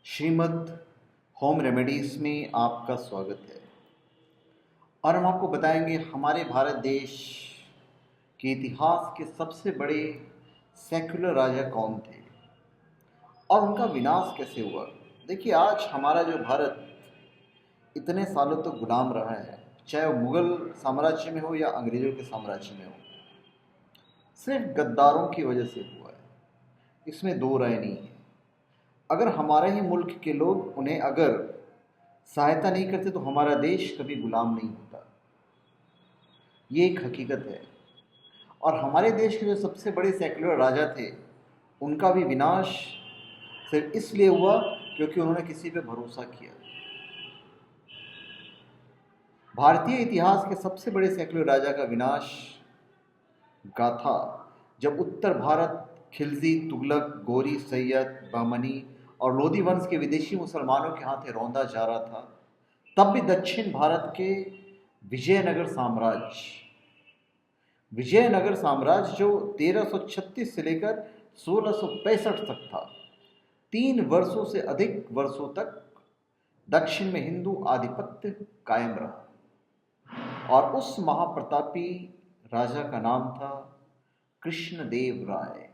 Shrimad home remedies में आपका स्वागत है। और हम आपको बताएंगे हमारे भारत देश के इतिहास के सबसे बड़े सेक्युलर राजा कौन थे और उनका विनाश कैसे हुआ। देखिए, आज हमारा जो भारत इतने सालों तक गुलाम रहा है, चाहे वो मुग़ल साम्राज्य में हो या अंग्रेज़ों के साम्राज्य में हो, सिर्फ गद्दारों की वजह से हुआ है। इसमें दो राय नहीं है। अगर हमारे ही मुल्क के लोग उन्हें अगर सहायता नहीं करते तो हमारा देश कभी गुलाम नहीं होता। ये एक हकीकत है। और हमारे देश के जो सबसे बड़े सेक्युलर राजा थे, उनका भी विनाश सिर्फ इसलिए हुआ क्योंकि उन्होंने किसी पे भरोसा किया। भारतीय इतिहास के सबसे बड़े सेक्युलर राजा का विनाश गाथा, जब उत्तर भारत खिलजी, तुगलक, गोरी, सैयद, बहमनी और लोधी वंश के विदेशी मुसलमानों के हाथे रौंदा जा रहा था, तब भी दक्षिण भारत के विजयनगर साम्राज्य जो 1336 से लेकर 1665 तक था, 3 वर्षों से अधिक वर्षों तक दक्षिण में हिंदू आधिपत्य कायम रहा। और उस महाप्रतापी राजा का नाम था कृष्णदेव राय।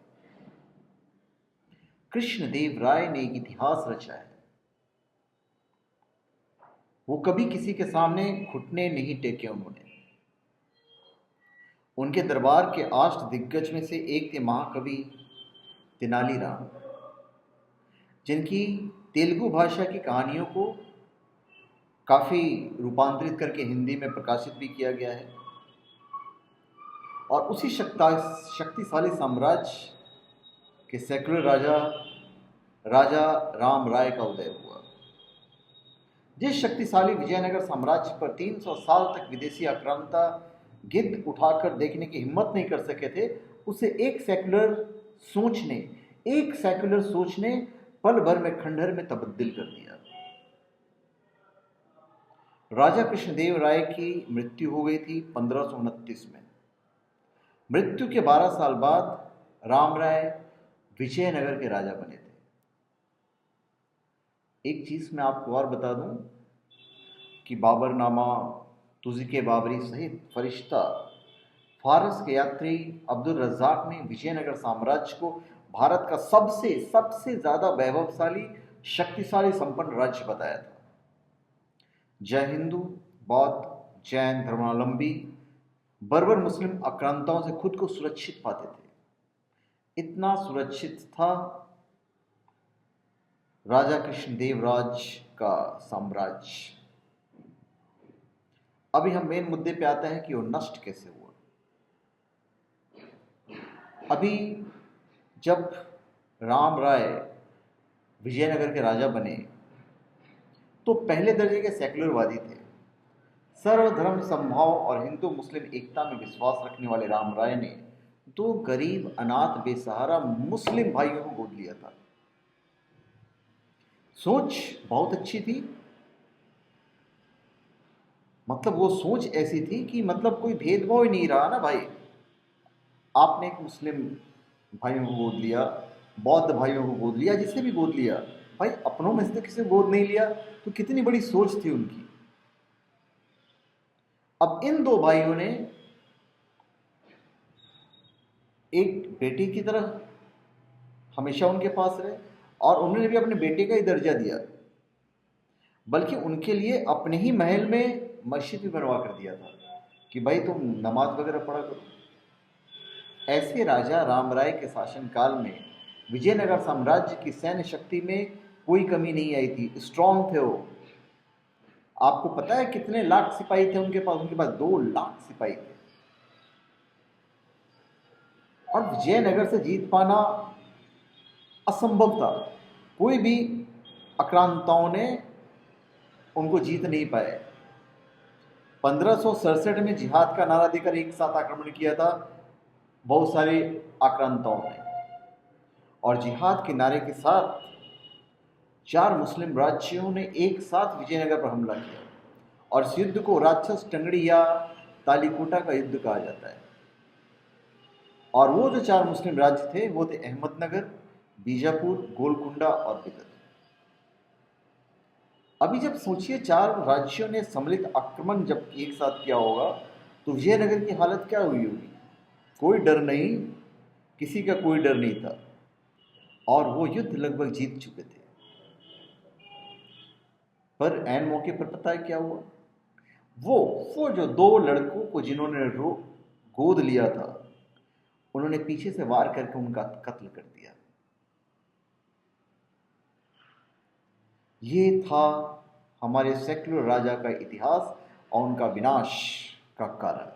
कृष्णदेव राय ने एक इतिहास रचा है। वो कभी किसी के सामने घुटने नहीं टेके। उनके दरबार के अष्ट दिग्गज में से एक थे महाकवि तेनालीराम, जिनकी तेलुगु भाषा की कहानियों को काफ़ी रूपांतरित करके हिंदी में प्रकाशित भी किया गया है। और उसी शक्तिशाली साम्राज्य के सेक्युलर राजा राम राय का उदय हुआ। जिस शक्तिशाली विजयनगर साम्राज्य पर 300 साल तक विदेशी आक्रांता गिद्ध उठाकर देखने की हिम्मत नहीं कर सके थे, उसे एक सेक्युलर सोच ने पल भर में खंडहर में तब्दील कर दिया। राजा कृष्णदेव राय की मृत्यु हो गई थी 1529 में। मृत्यु के 12 साल बाद राम राय विजयनगर के राजा बने थे। एक चीज मैं आपको और बता दूं कि बाबरनामा, तुज़िके बाबरी सहित फरिश्ता, फारस के यात्री अब्दुल रज़्ज़ाक ने विजयनगर साम्राज्य को भारत का सबसे ज्यादा वैभवशाली, शक्तिशाली, संपन्न राज्य बताया था। जय हिंदू, बौद्ध, जैन धर्मावलंबी बर्बर मुस्लिम आक्रांताओं से खुद को सुरक्षित पाते थे। इतना सुरक्षित था राजा कृष्णदेव राज का साम्राज्य। अभी हम मेन मुद्दे पे आते हैं कि वो नष्ट कैसे हुआ। अभी जब राम राय विजयनगर के राजा बने तो पहले दर्जे के सेक्युलरवादी थे। सर्वधर्म समभाव और हिंदू मुस्लिम एकता में विश्वास रखने वाले राम राय ने 2 गरीब, अनाथ, बेसहारा मुस्लिम भाइयों को गोद लिया था। सोच बहुत अच्छी थी। मतलब वो सोच ऐसी थी कि मतलब कोई भेदभाव ही नहीं रहा ना भाई। आपने एक मुस्लिम भाइयों को गोद लिया, बौद्ध भाइयों को गोद लिया, जिसे भी गोद लिया, भाई अपनों में से किसी को गोद नहीं लिया, तो कितनी बड़ी सोच थी उनकी। अब इन 2 भाइयों ने एक बेटी की तरह हमेशा उनके पास रहे और उन्होंने भी अपने बेटे का ही दर्जा दिया, बल्कि उनके लिए अपने ही महल में मस्जिद भी बनवा कर दिया था कि भाई तुम नमाज वगैरह पढ़ा करो। ऐसे राजा राम राय के शासनकाल में विजयनगर साम्राज्य की सैन्य शक्ति में कोई कमी नहीं आई थी। स्ट्रांग थे वो। आपको पता है कितने लाख सिपाही थे उनके पास? उनके पास 2 लाख सिपाही थे। और विजयनगर से जीत पाना असंभव था। कोई भी आक्रांताओं ने उनको जीत नहीं पाए। 1567 में जिहाद का नारा देकर एक साथ आक्रमण किया था बहुत सारे आक्रांताओं ने, और जिहाद के नारे के साथ 4 मुस्लिम राज्यों ने एक साथ विजयनगर पर हमला किया। और इस युद्ध को राक्षस टंगड़ी या तालीकोटा का युद्ध कहा जाता है। और वो जो 4 मुस्लिम राज्य थे वो थे अहमदनगर, बीजापुर, गोलकुंडा और बिदर। अभी जब सोचिए 4 राज्यों ने सम्मिलित आक्रमण जब एक साथ किया होगा तो विजयनगर की हालत क्या हुई होगी। कोई डर नहीं, किसी का कोई डर नहीं था और वो युद्ध लगभग जीत चुके थे। पर ऐन मौके पर पता है क्या हुआ। वो जो 2 लड़कों को जिन्होंने गोद लिया था, उन्होंने पीछे से वार करके उनका कत्ल कर दिया। ये था हमारे सेक्युलर राजा का इतिहास और उनका विनाश का कारण।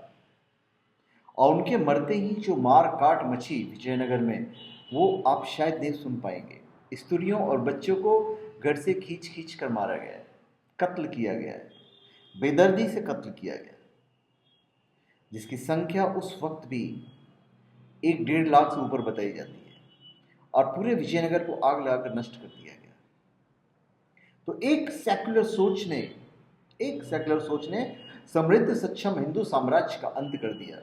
और उनके मरते ही जो मार काट मची विजयनगर में, वो आप शायद नहीं सुन पाएंगे। स्त्रियों और बच्चों को घर से खींच खींच कर मारा गया है, कत्ल किया गया है, बेदर्दी से कत्ल किया गया, जिसकी संख्या उस वक्त भी 1-1.5 लाख से ऊपर बताई जाती है। और पूरे विजयनगर को आग लगाकर नष्ट कर दिया गया। तो एक सेक्युलर सोच ने समृद्ध सक्षम हिंदू साम्राज्य का अंत कर दिया।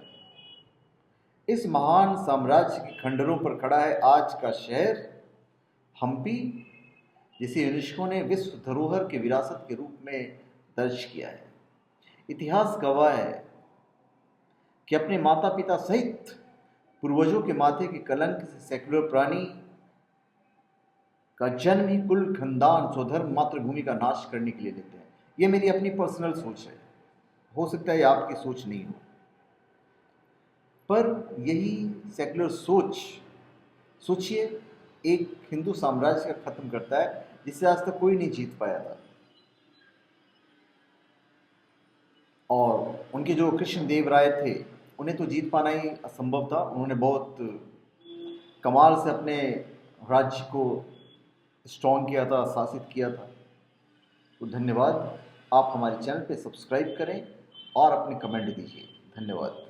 इस महान साम्राज्य के खंडरों पर खड़ा है आज का शहर हम्पी, जिसे यूनेस्को ने विश्व धरोहर की विरासत के रूप में दर्ज किया है। इतिहास गवाह है कि अपने माता पिता सहित पूर्वजों के माथे के कलंक से सेक्युलर प्राणी का जन्म ही कुल खानदान स्वधर्म मातृभूमि का नाश करने के लिए लेते हैं। ये मेरी अपनी पर्सनल सोच है, हो सकता है आपकी सोच नहीं हो, पर यही सेक्युलर सोच, सोचिए, एक हिंदू साम्राज्य का खत्म करता है जिससे आज तक कोई नहीं जीत पाया था। और उनके जो कृष्णदेव राय थे, उन्हें तो जीत पाना ही असंभव था। उन्होंने बहुत कमाल से अपने राज्य को स्ट्रॉन्ग किया था, शासित किया था। तो धन्यवाद। आप हमारे चैनल पे सब्सक्राइब करें और अपने कमेंट दीजिए। धन्यवाद।